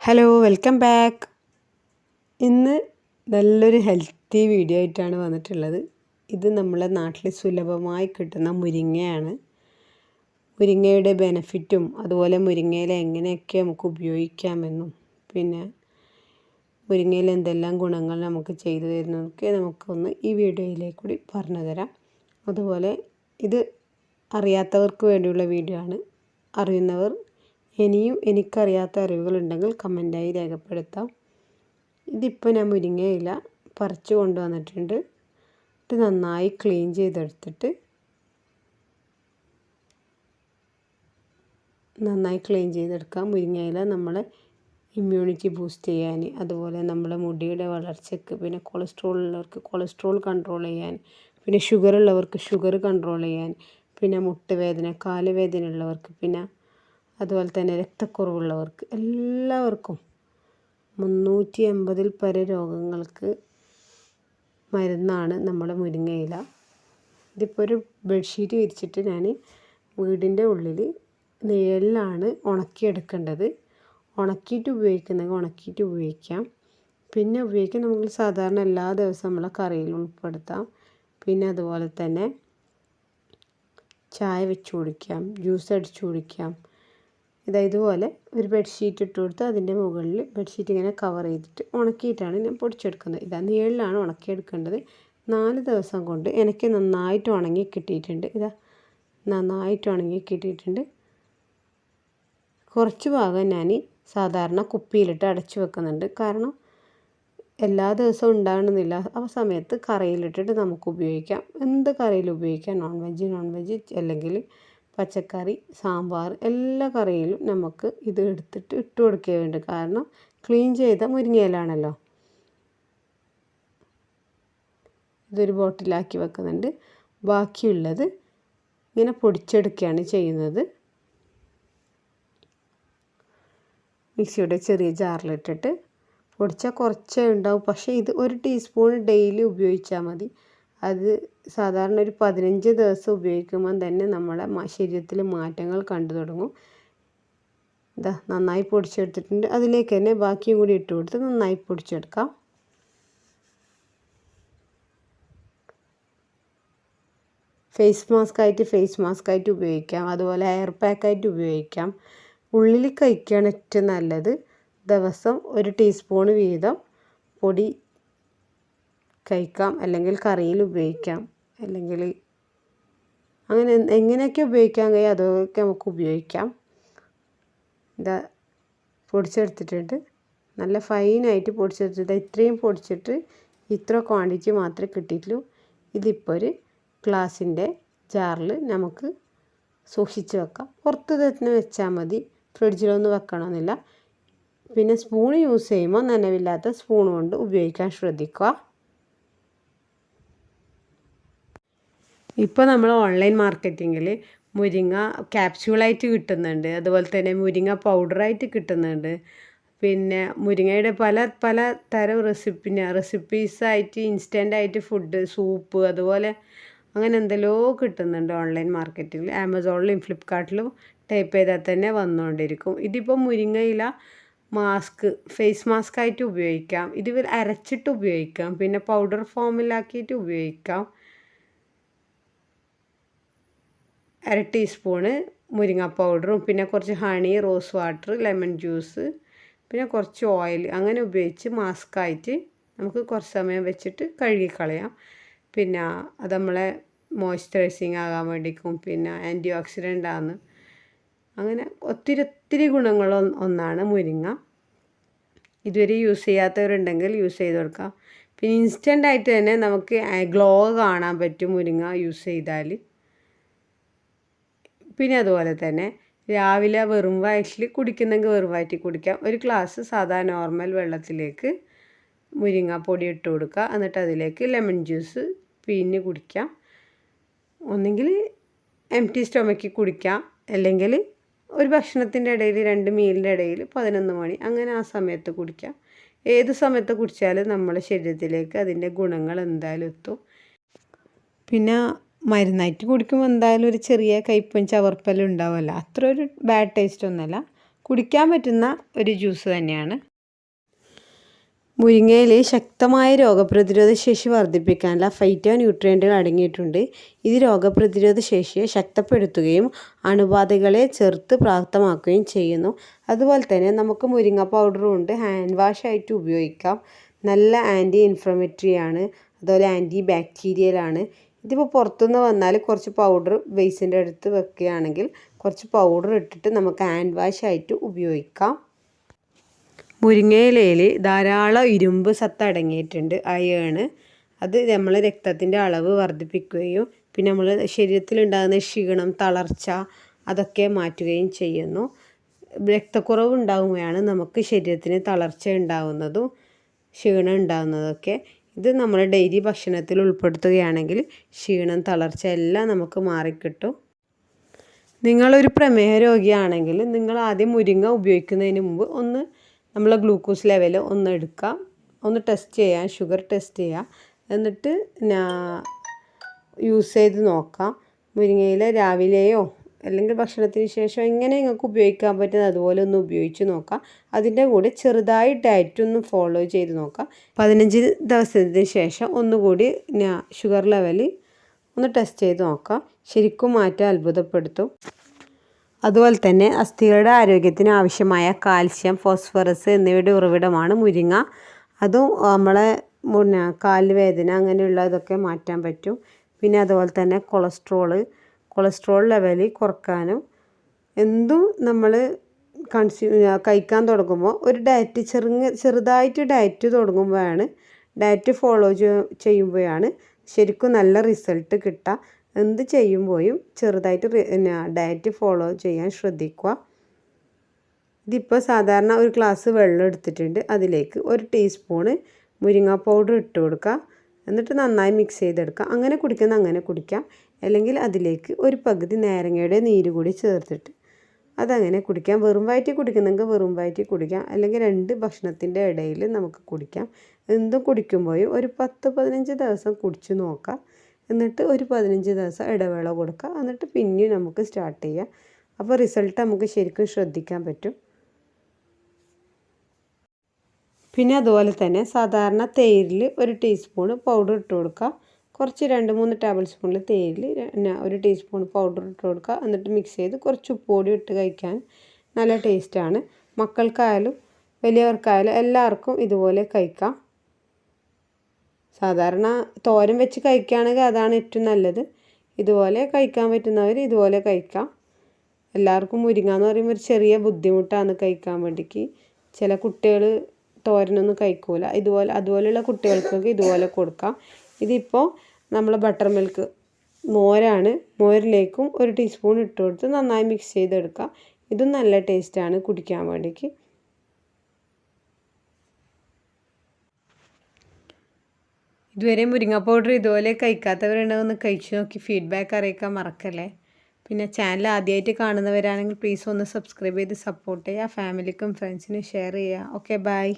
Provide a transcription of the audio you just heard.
Hello welcome back. ഇന്ന് നല്ലൊരു healthy video ആയിട്ടാണ് വന്നിട്ടുള്ളത്. ഇത് നമ്മളെ നാട്ടിൽ സുലഭമായി കിട്ടുന്ന മുരിങ്ങയാണ്. മുരിങ്ങയുടെ ബെനിഫിറ്റും അതുപോലെ മുരിങ്ങയില എങ്ങനെയൊക്കെ നമുക്ക് ഉപയോഗിക്കാമെന്നും പിന്നെ മുരിങ്ങയിൽ എന്തെല്ലാം ഗുണങ്ങൾ നമുക്ക് ചെയ്തു തരുന്നതൊക്കെ നമുക്കൊന്ന് ഈ വീഡിയോയിലേക്ക് കൂടി പറഞ്ഞു തരാം. അതുപോലെ ഇത് അറിയാത്തവർക്ക് വേണ്ടിയുള്ള വീഡിയോ ആണ്. അറിയുന്നവർ ഇനിയും എനിക്കറിയാത്ത അറിവുകളുണ്ടെങ്കിൽ കമൻറ്റായി രേഖപ്പെടുത്താം. ഇതിപ്പോൾ ഞാൻ മുരിങ്ങയില പറിച്ചു കൊണ്ടുവന്നിട്ടുണ്ട്. ഇത് നന്നായി ക്ലീൻ ചെയ്തെടുത്തിട്ട് എടുക്കാം. മുരിങ്ങയില നമ്മളെ ഇമ്മ്യൂണിറ്റി ബൂസ്റ്റ് ചെയ്യാൻ, അതുപോലെ നമ്മളെ മുടിയുടെ വളർച്ചയ്ക്ക്, പിന്നെ കൊളസ്ട്രോൾ ഉള്ളവർക്ക് കൊളസ്ട്രോൾ കൺട്രോൾ ചെയ്യാൻ, പിന്നെ ഷുഗർ ഉള്ളവർക്ക് ഷുഗർ കൺട്രോൾ ചെയ്യാൻ, പിന്നെ മുട്ടുവേദന കാലുവേദന ഉള്ളവർക്ക്, പിന്നെ അതുപോലെ തന്നെ രക്തക്കുറവുള്ളവർക്ക് എല്ലാവർക്കും 380 പര രോഗങ്ങൾക്ക് മരുന്നാണ് നമ്മുടെ മുരിങ്ങയില. ഇതിപ്പോൾ ഒരു ബെഡ്ഷീറ്റ് വിരിച്ചിട്ട് ഞാൻ വീടിൻ്റെ ഉള്ളിൽ നിഴലിലാണ് ഉണക്കിയെടുക്കേണ്ടത്. ഉണക്കിയിട്ട് ഉപയോഗിക്കുന്നെങ്കിൽ ഉണക്കിയിട്ട് ഉപയോഗിക്കാം. പിന്നെ ഉപയോഗിക്കാൻ നമുക്ക് സാധാരണ എല്ലാ ദിവസവും നമ്മളെ കറിയിൽ ഉൾപ്പെടുത്താം. പിന്നെ അതുപോലെ തന്നെ ചായ വെച്ച് കുടിക്കാം, ജ്യൂസ് അടിച്ച് കുടിക്കാം. ഇതുപോലെ ഒരു ബെഡ്ഷീറ്റ് ഇട്ട് കൊടുത്ത് അതിൻ്റെ മുകളിൽ ബെഡ്ഷീറ്റ് ഇങ്ങനെ കവർ ചെയ്തിട്ട് ഉണക്കിയിട്ടാണ് ഞാൻ പൊടിച്ചെടുക്കുന്നത്. ഇതാ നിഴലിലാണ് ഉണക്കിയെടുക്കേണ്ടത്. 4 ദിവസം കൊണ്ട് എനിക്ക് നന്നായിട്ട് ഉണങ്ങി കിട്ടിയിട്ടുണ്ട്. നന്നായിട്ട് ഉണങ്ങി കിട്ടിയിട്ടുണ്ട്. കുറച്ച് ഭാഗം ഞാൻ സാധാരണ കുപ്പിയിലിട്ട് അടച്ചു വെക്കുന്നുണ്ട്. കാരണം എല്ലാ ദിവസവും ഉണ്ടാകണമെന്നില്ല. ആ സമയത്ത് കറിയിലിട്ടിട്ട് നമുക്ക് ഉപയോഗിക്കാം. എന്ത് കറിയിൽ ഉപയോഗിക്കാം. നോൺ വെജ് അല്ലെങ്കിൽ പച്ചക്കറി, സാമ്പാർ, എല്ലാ കറിയിലും നമുക്ക് ഇത് എടുത്തിട്ട് ഇട്ട് കൊടുക്കുകയുണ്ട്. കാരണം ക്ലീൻ ചെയ്ത മുരിങ്ങയിലാണല്ലോ. ഇതൊരു ബോട്ടിലാക്കി വെക്കുന്നുണ്ട്. ബാക്കിയുള്ളത് ഇങ്ങനെ പൊടിച്ചെടുക്കുകയാണ് ചെയ്യുന്നത്. മിക്സിയുടെ ചെറിയ ജാറിലിട്ടിട്ട് പൊടിച്ചാൽ കുറച്ചേ ഉണ്ടാവും. പക്ഷേ ഇത് 1 ടീസ്പൂൺ ഡെയിലി ഉപയോഗിച്ചാൽ മതി. അത് സാധാരണ ഒരു 15 ദിവസം ഉപയോഗിക്കുമ്പോൾ തന്നെ നമ്മളെ ശരീരത്തിൽ മാറ്റങ്ങൾ കണ്ടു തുടങ്ങും. നന്നായി പൊടിച്ചെടുത്തിട്ടുണ്ട്. അതിലേക്ക് തന്നെ ബാക്കിയും കൂടി ഇട്ട് കൊടുത്ത് നന്നായി പൊടിച്ചെടുക്കാം. ഫേസ് മാസ്ക് ആയിട്ട് ഉപയോഗിക്കാം. അതുപോലെ ഹെയർ പാക്കായിട്ട് ഉപയോഗിക്കാം. ഉള്ളിൽ കഴിക്കുകയാണ് ഏറ്റവും നല്ലത്. ദിവസം 1 ടീസ്പൂൺ വീതം പൊടി കഴിക്കാം. അല്ലെങ്കിൽ കറിയിൽ ഉപയോഗിക്കാം. അല്ലെങ്കിൽ അങ്ങനെ എങ്ങനെയൊക്കെ ഉപയോഗിക്കാൻ കഴിയും അതൊക്കെ നമുക്ക് ഉപയോഗിക്കാം. പൊടിച്ചെടുത്തിട്ടുണ്ട്. നല്ല ഫൈനായിട്ട് പൊടിച്ചെടുത്തിട്ട് ഇത്രയും പൊടിച്ചിട്ട് ഇത്ര ക്വാണ്ടിറ്റി മാത്രമേ കിട്ടിയിട്ടുള്ളൂ. ഇതിപ്പോൾ ഒരു ഗ്ലാസിൻ്റെ ജാറിൽ നമുക്ക് സൂക്ഷിച്ച് വെക്കാം. പുറത്ത് തന്നെ വെച്ചാൽ മതി. ഫ്രിഡ്ജിലൊന്നും വെക്കണമെന്നില്ല. പിന്നെ സ്പൂൺ യൂസ് ചെയ്യുമ്പോൾ നനവില്ലാത്ത സ്പൂൺ കൊണ്ട് ഉപയോഗിക്കാൻ ശ്രദ്ധിക്കുക. ഇപ്പോൾ നമ്മൾ ഓൺലൈൻ മാർക്കറ്റിങ്ങിൽ മുരിങ്ങ ക്യാപ്സ്യൂളായിട്ട് കിട്ടുന്നുണ്ട്. അതുപോലെ തന്നെ മുരിങ്ങ പൗഡറായിട്ട് കിട്ടുന്നുണ്ട്. പിന്നെ മുരിങ്ങയുടെ പല തരം റെസിപ്പീസായിട്ട് ഇൻസ്റ്റൻ്റായിട്ട് ഫുഡ്, സൂപ്പ്, അതുപോലെ അങ്ങനെ എന്തെല്ലോ കിട്ടുന്നുണ്ട് ഓൺലൈൻ മാർക്കറ്റിൽ. ആമസോണിലും ഫ്ലിപ്കാർട്ടിലും ടൈപ്പ് ചെയ്താൽ തന്നെ വന്നുകൊണ്ടിരിക്കും. ഇതിപ്പോൾ മുരിങ്ങയില ഫേസ് മാസ്ക് ആയിട്ട് ഉപയോഗിക്കാം. ഇത് അരച്ചിട്ട് ഉപയോഗിക്കാം. പിന്നെ പൗഡർ ഫോമിലാക്കിയിട്ട് ഉപയോഗിക്കാം. 1/2 ടീസ്പൂണ് മുരിങ്ങ പൗഡറും പിന്നെ കുറച്ച് honey, rose water, lemon juice, പിന്നെ കുറച്ച് ഓയിൽ അങ്ങനെ ഉപയോഗിച്ച് മാസ്കായിട്ട് നമുക്ക് കുറച്ച് സമയം വെച്ചിട്ട് കഴുകിക്കളയാം. പിന്നെ അത് നമ്മളെ മോയ്സ്ചറൈസിങ് ആകാൻ വേണ്ടിക്കും പിന്നെ ആൻറ്റി ഓക്സിഡൻ്റ് ആണ്. അങ്ങനെ ഒത്തിരി ഗുണങ്ങൾ ഒന്നാണ് മുരിങ്ങ. ഇതുവരെ യൂസ് ചെയ്യാത്തവരുണ്ടെങ്കിൽ യൂസ് ചെയ്ത് കൊടുക്കാം. പിന്നെ ഇൻസ്റ്റൻ്റായിട്ട് തന്നെ നമുക്ക് ഗ്ലോ കാണാൻ പറ്റും മുരിങ്ങ യൂസ് ചെയ്താൽ. പിന്നെ അതുപോലെ തന്നെ രാവിലെ വെറും വയറ്റിൽ കുടിക്കുന്നെങ്കിൽ വെറും വയറ്റിൽ കുടിക്കാം. 1 ഗ്ലാസ് സാധാ നോർമൽ വെള്ളത്തിലേക്ക് മുരിങ്ങാപ്പൊടി ഇട്ട് കൊടുക്കുക. എന്നിട്ട് അതിലേക്ക് ലെമൺ ജ്യൂസ് പിഴിഞ്ഞ് കുടിക്കാം. ഒന്നെങ്കിൽ എംപ്റ്റി സ്റ്റൊമക്കിൽ കുടിക്കാം. അല്ലെങ്കിൽ ഒരു ഭക്ഷണത്തിൻ്റെ ഇടയിൽ 2 മീലിൻ്റെ ഇടയിൽ 11 മണി അങ്ങനെ ആ സമയത്ത് കുടിക്കാം. ഏത് സമയത്ത് കുടിച്ചാലും നമ്മുടെ ശരീരത്തിലേക്ക് അതിൻ്റെ ഗുണങ്ങൾ എന്തായാലും എത്തും. പിന്നെ മരുന്നായിട്ട് കുടിക്കുമ്പോൾ എന്തായാലും ഒരു ചെറിയ കയ്പ്പും ചവർപ്പെല്ലാം ഉണ്ടാവുമല്ലോ. അത്ര ഒരു ബാഡ് ടേസ്റ്റ് ഒന്നുമല്ല. കുടിക്കാൻ പറ്റുന്ന ഒരു ജ്യൂസ് തന്നെയാണ്. മുരിങ്ങയിൽ ശക്തമായ രോഗപ്രതിരോധ ശേഷി വർദ്ധിപ്പിക്കാനുള്ള ഫൈറ്റോ ന്യൂട്രിയൻറ്റുകൾ അടങ്ങിയിട്ടുണ്ട്. ഇത് രോഗപ്രതിരോധ ശേഷിയെ ശക്തിപ്പെടുത്തുകയും അണുബാധകളെ ചെറുത്ത് പ്രാപ്തമാക്കുകയും ചെയ്യുന്നു. അതുപോലെ തന്നെ നമുക്ക് മുരിങ്ങ പൗഡർ കൊണ്ട് ഹാൻഡ് വാഷ് ആയിട്ട് ഉപയോഗിക്കാം. നല്ല ആൻറ്റി ഇൻഫ്ലമേറ്ററി ആണ്, അതുപോലെ ആൻറ്റി ബാക്ടീരിയലാണ്. ഇതിപ്പോൾ പുറത്തുനിന്ന് വന്നാൽ കുറച്ച് പൗഡർ ബേസിൻ്റെ അടുത്ത് വെക്കുകയാണെങ്കിൽ കുറച്ച് പൗഡർ ഇട്ടിട്ട് നമുക്ക് ഹാൻഡ് വാഷ് ആയിട്ട് ഉപയോഗിക്കാം. മുരിങ്ങയിലയിൽ ധാരാളം ഇരുമ്പ് സത്ത് അടങ്ങിയിട്ടുണ്ട്, അയേൺ. അത് നമ്മൾ രക്തത്തിൻ്റെ അളവ് വർദ്ധിപ്പിക്കുകയും പിന്നെ നമ്മൾ ശരീരത്തിലുണ്ടാകുന്ന ക്ഷീണം, തളർച്ച അതൊക്കെ മാറ്റുകയും ചെയ്യുന്നു. രക്തക്കുറവ് ഉണ്ടാകുമ്പോഴാണ് നമുക്ക് ശരീരത്തിന് തളർച്ച ഉണ്ടാകുന്നതും ക്ഷീണം ഉണ്ടാകുന്നതൊക്കെ. ഇത് നമ്മൾ ഡെയിലി ഭക്ഷണത്തിൽ ഉൾപ്പെടുത്തുകയാണെങ്കിൽ ക്ഷീണം, തളർച്ച എല്ലാം നമുക്ക് മാറിക്കിട്ടും. നിങ്ങളൊരു പ്രമേഹ രോഗിയാണെങ്കിൽ നിങ്ങൾ ആദ്യം മുരിങ്ങ ഉപയോഗിക്കുന്നതിന് മുമ്പ് നമ്മളെ ഗ്ലൂക്കോസ് ലെവൽ ഒന്ന് എടുക്കാം, ഒന്ന് ടെസ്റ്റ് ചെയ്യാം, ഷുഗർ ടെസ്റ്റ് ചെയ്യാം. എന്നിട്ട് യൂസ് ചെയ്ത് നോക്കാം. മുരിങ്ങയില രാവിലെയോ അല്ലെങ്കിൽ ഭക്ഷണത്തിന് ശേഷം എങ്ങനെ നിങ്ങൾക്ക് ഉപയോഗിക്കാൻ പറ്റുന്നത് അതുപോലെ ഒന്ന് ഉപയോഗിച്ച് നോക്കാം. അതിൻ്റെ കൂടെ ചെറുതായി ഡയറ്റൊന്ന് ഫോളോ ചെയ്ത് നോക്കാം. 15 ദിവസത്തിന് ശേഷം ഒന്നുകൂടി ഷുഗർ ലെവൽ ഒന്ന് ടെസ്റ്റ് ചെയ്ത് നോക്കാം. ശരിക്കും മാറ്റം അത്ഭുതപ്പെടുത്തും. അതുപോലെ തന്നെ അസ്ഥികളുടെ ആരോഗ്യത്തിന് ആവശ്യമായ കാൽസ്യം, ഫോസ്ഫറസ് എന്നിവയുടെ ഉറവിടമാണ് മുരിങ്ങ. അതും നമ്മളെ കാല് വേദന അങ്ങനെയുള്ളതൊക്കെ മാറ്റാൻ പറ്റും. പിന്നെ അതുപോലെ തന്നെ കൊളസ്ട്രോൾ ലെവൽ കുറക്കാനും എന്തും നമ്മൾ കഴിക്കാൻ തുടങ്ങുമ്പോൾ ഒരു ചെറുതായിട്ട് ഡയറ്റ് തുടങ്ങുമ്പോഴാണ്, ഡയറ്റ് ഫോളോ ചെയ്യുമ്പോഴാണ് ശരിക്കും നല്ല റിസൾട്ട് കിട്ടുക. എന്ത് ചെയ്യുമ്പോഴും ചെറുതായിട്ട് ഡയറ്റ് ഫോളോ ചെയ്യാൻ ശ്രദ്ധിക്കുക. ഇതിപ്പോൾ സാധാരണ ഒരു ഗ്ലാസ് വെള്ളം എടുത്തിട്ടുണ്ട്, അതിലേക്ക് 1 ടീസ്പൂണ് മുരിങ്ങ പൗഡർ ഇട്ട് കൊടുക്കുക. എന്നിട്ട് നന്നായി മിക്സ് ചെയ്തെടുക്കുക. അങ്ങനെ കുടിക്കാം. അല്ലെങ്കിൽ അതിലേക്ക് ഒരു പകുതി നാരങ്ങയുടെ നീര് കൂടി ചേർത്തിട്ട് അതങ്ങനെ കുടിക്കാം. വെറും വയറ്റിൽ കുടിക്കുന്നെങ്കിൽ വെറും വയറ്റിൽ കുടിക്കാം, അല്ലെങ്കിൽ 2 ഭക്ഷണത്തിൻ്റെ ഇടയിൽ നമുക്ക് കുടിക്കാം. എന്തും കുടിക്കുമ്പോഴും ഒരു 10-15 ദിവസം കുടിച്ച് നോക്കാം. എന്നിട്ട് ഒരു 15 ദിവസം ഇടവേള കൊടുക്കുക. എന്നിട്ട് പിന്നെയും നമുക്ക് സ്റ്റാർട്ട് ചെയ്യാം. അപ്പോൾ റിസൾട്ട് നമുക്ക് ശരിക്കും ശ്രദ്ധിക്കാൻ പറ്റും. പിന്നെ അതുപോലെ തന്നെ സാധാരണ തേരിൽ 1 ടീസ്പൂൺ പൗഡർ ഇട്ട് കൊടുക്കുക. കുറച്ച് 2-3 ടേബിൾ സ്പൂണിൽ തേരിൽ 1 ടീസ്പൂൺ പൗഡർ ഇട്ട് കൊടുക്കുക. എന്നിട്ട് മിക്സ് ചെയ്ത് കുറച്ച് ഉപ്പുപൊടി ഇട്ട് കഴിക്കാൻ നല്ല ടേസ്റ്റാണ്. മക്കൾക്കായാലും വലിയവർക്കായാലും എല്ലാവർക്കും ഇതുപോലെ കഴിക്കാം. സാധാരണ തോരൻ വെച്ച് കഴിക്കുകയാണെങ്കിൽ അതാണ് ഏറ്റവും നല്ലത്. ഇതുപോലെ കഴിക്കാൻ പറ്റുന്നവർ ഇതുപോലെ കഴിക്കാം. എല്ലാവർക്കും മുരിങ്ങ എന്ന് പറയുമ്പോൾ ഒരു ചെറിയ ബുദ്ധിമുട്ടാണ് കഴിക്കാൻ വേണ്ടിക്ക്. ചില കുട്ടികൾ തോരനൊന്നും കഴിക്കൂല. അതുപോലെയുള്ള കുട്ടികൾക്കൊക്കെ ഇതുപോലെ കൊടുക്കാം. ഇതിപ്പോൾ നമ്മൾ ബട്ടർ മിൽക്ക് മോരാണ്, മോരിലേക്കും 1 ടീസ്പൂൺ ഇട്ട് കൊടുത്ത് നന്നായി മിക്സ് ചെയ്തെടുക്കുക. ഇതും നല്ല ടേസ്റ്റാണ് കുടിക്കാൻ വേണ്ടിക്ക്. ഇതുവരെ മുരിങ്ങ പൗഡർ ഇതുപോലെ കഴിക്കാത്തവരുണ്ടെങ്കിൽ ഒന്ന് കഴിച്ച് നോക്കി ഫീഡ്ബാക്ക് അറിയിക്കാൻ മറക്കല്ലേ. പിന്നെ ചാനൽ ആദ്യമായിട്ട് കാണുന്നവരാണെങ്കിൽ പ്ലീസ് ഒന്ന് സബ്സ്ക്രൈബ് ചെയ്ത് സപ്പോർട്ട് ചെയ്യുക. ഫാമിലിക്കും ഫ്രണ്ട്സിനും ഷെയർ ചെയ്യുക. Okay, by.